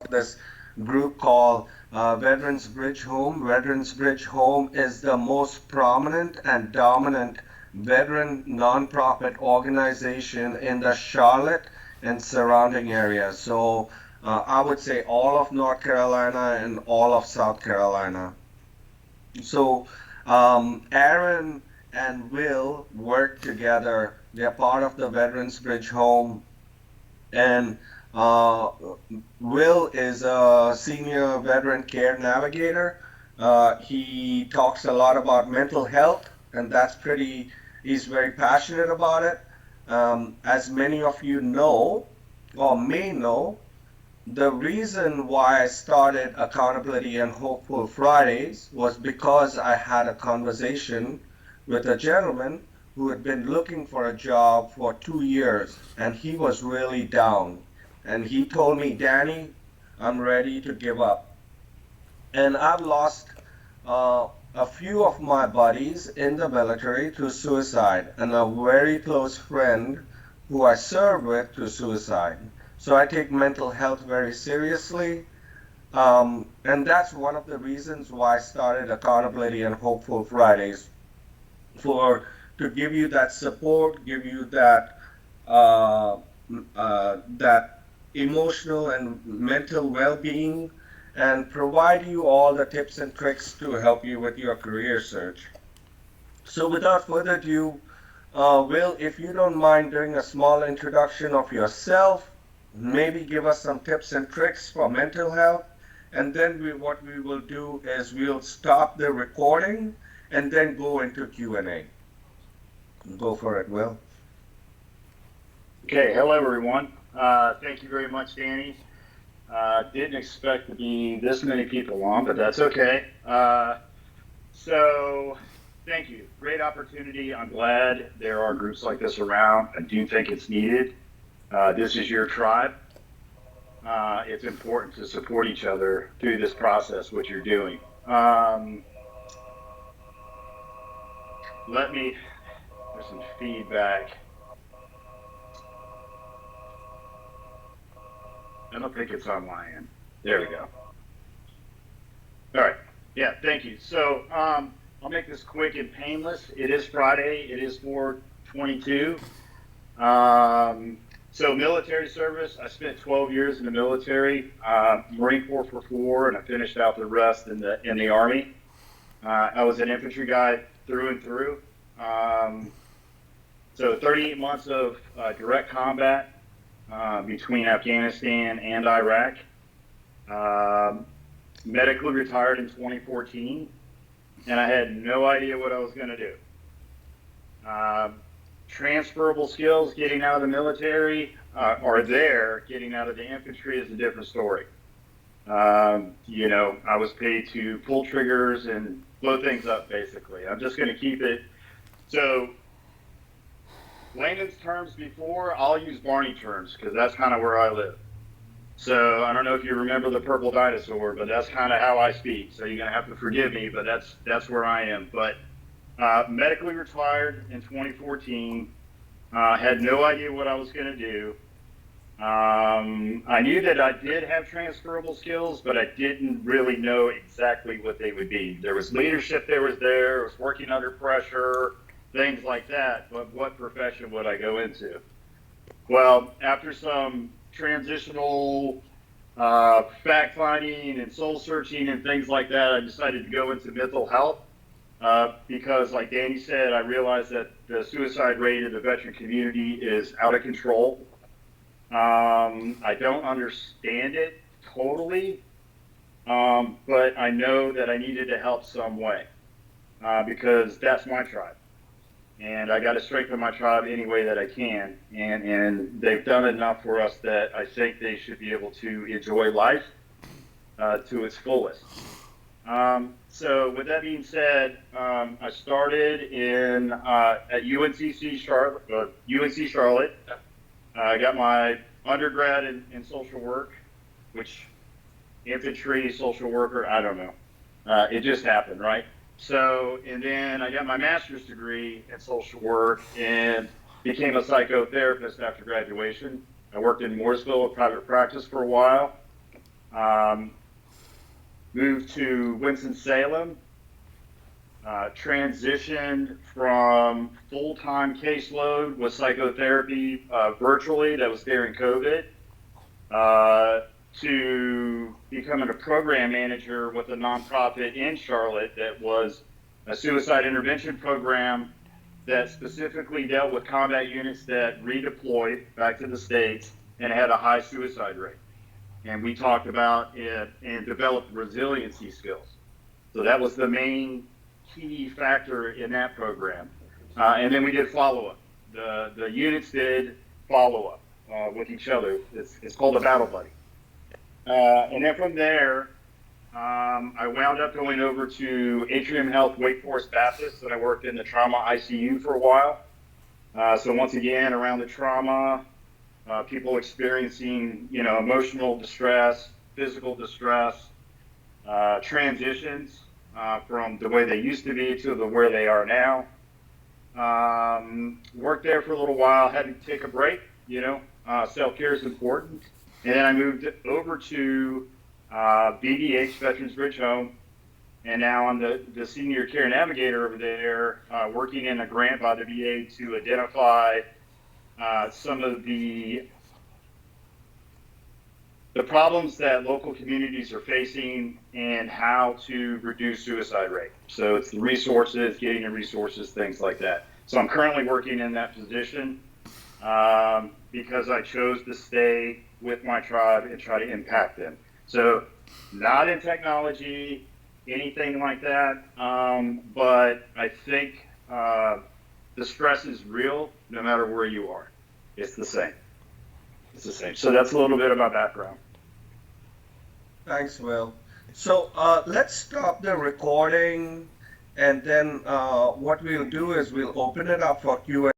this group called Veterans Bridge Home. Veterans Bridge Home is the most prominent and dominant veteran nonprofit organization in the Charlotte and surrounding areas. So I would say all of North Carolina and all of South Carolina. So Aaron and Will work together. They're part of the Veterans Bridge Home, and uh, Will is a senior veteran care navigator. He talks a lot about mental health, and he's very passionate about it. As many of you know, or may know, the reason why I started Accountability and Hopeful Fridays was because I had a conversation with a gentleman who had been looking for a job for 2 years and he was really down. And he told me, Danny, I'm ready to give up. And I've lost a few of my buddies in the military to suicide, and a very close friend who I serve with to suicide. So I take mental health very seriously, and that's one of the reasons why I started Accountability and Hopeful Fridays for to give you that support, give you uh, that emotional and mental well-being, and provide you all the tips and tricks to help you with your career search. So, without further ado, Will, if you don't mind doing a small introduction of yourself, maybe give us some tips and tricks for mental health, and then what we will do is we'll stop the recording and then go into Q&A. Go for it, Will. Okay, hello everyone. Thank you very much, Danny. Didn't expect to be this many people on, but that's okay. So, thank you. Great opportunity. I'm glad there are groups like this around. I do think it's needed. This is your tribe. It's important to support each other through this process, what you're doing. There's some feedback. I don't think it's on my end. There we go. All right. Yeah, thank you. So I'll make this quick and painless. It is Friday. It is 4/22. So military service, I spent 12 years in the military, Marine Corps for 4, and I finished out the rest in the Army. I was an infantry guy through and through. So 38 months of direct combat between Afghanistan and Iraq. Um, Medically retired in 2014, and I had no idea what I was going to do. Um, Transferable skills getting out of the military are there. Getting out of the infantry is a different story. I was paid to pull triggers and blow things up, basically. I'm just going to keep it. So, layman's terms before, I'll use Barney terms because that's kind of where I live. So I don't know if you remember the purple dinosaur, but that's kind of how I speak. So you're gonna have to forgive me, but that's where I am. But medically retired in 2014. Had no idea what I was gonna do. I knew that I did have transferable skills, but I didn't really know exactly what they would be. There was leadership, there was working under pressure, things like that. But what profession would I go into? Well, after some transitional fact finding and soul searching and things like that, I decided to go into mental health because, like Danny said, I realized that the suicide rate in the veteran community is out of control. I don't understand it totally, but I know that I needed to help some way because that's my tribe. And I got to strengthen my tribe any way that I can. And they've done enough for us that I think they should be able to enjoy life to its fullest. So with that being said, I started at UNC Charlotte. I got my undergrad in social work, which infantry, social worker, I don't know. It just happened, right? So, and then I got my master's degree in social work and became a psychotherapist after graduation. I worked in Mooresville, a private practice for a while. Moved to Winston-Salem, transitioned from full-time caseload with psychotherapy virtually, that was during COVID, to becoming a program manager with a nonprofit in Charlotte that was a suicide intervention program that specifically dealt with combat units that redeployed back to the States and had a high suicide rate. And we talked about it and developed resiliency skills. So that was the main key factor in that program. And then we did follow-up. The units did follow-up with each other. It's called a battle buddy. And then from there, I wound up going over to Atrium Health Wake Forest Baptist, and I worked in the trauma ICU for a while. So once again, around the trauma, people experiencing, emotional distress, physical distress, transitions from the way they used to be to where they are now. Worked there for a little while, had to take a break, self-care is important. And then I moved over to BDH, Veterans Bridge Home, and now I'm the Senior Care Navigator over there, working in a grant by the VA to identify some of the problems that local communities are facing and how to reduce suicide rate. So it's the resources, getting the resources, things like that. So I'm currently working in that position because I chose to stay with my tribe and try to impact them. So not in technology, anything like that, but I think the stress is real no matter where you are. It's the same. It's the same. So that's a little bit of my background. Thanks, Will. So let's stop the recording, and then what we'll do is we'll open it up for Q&A.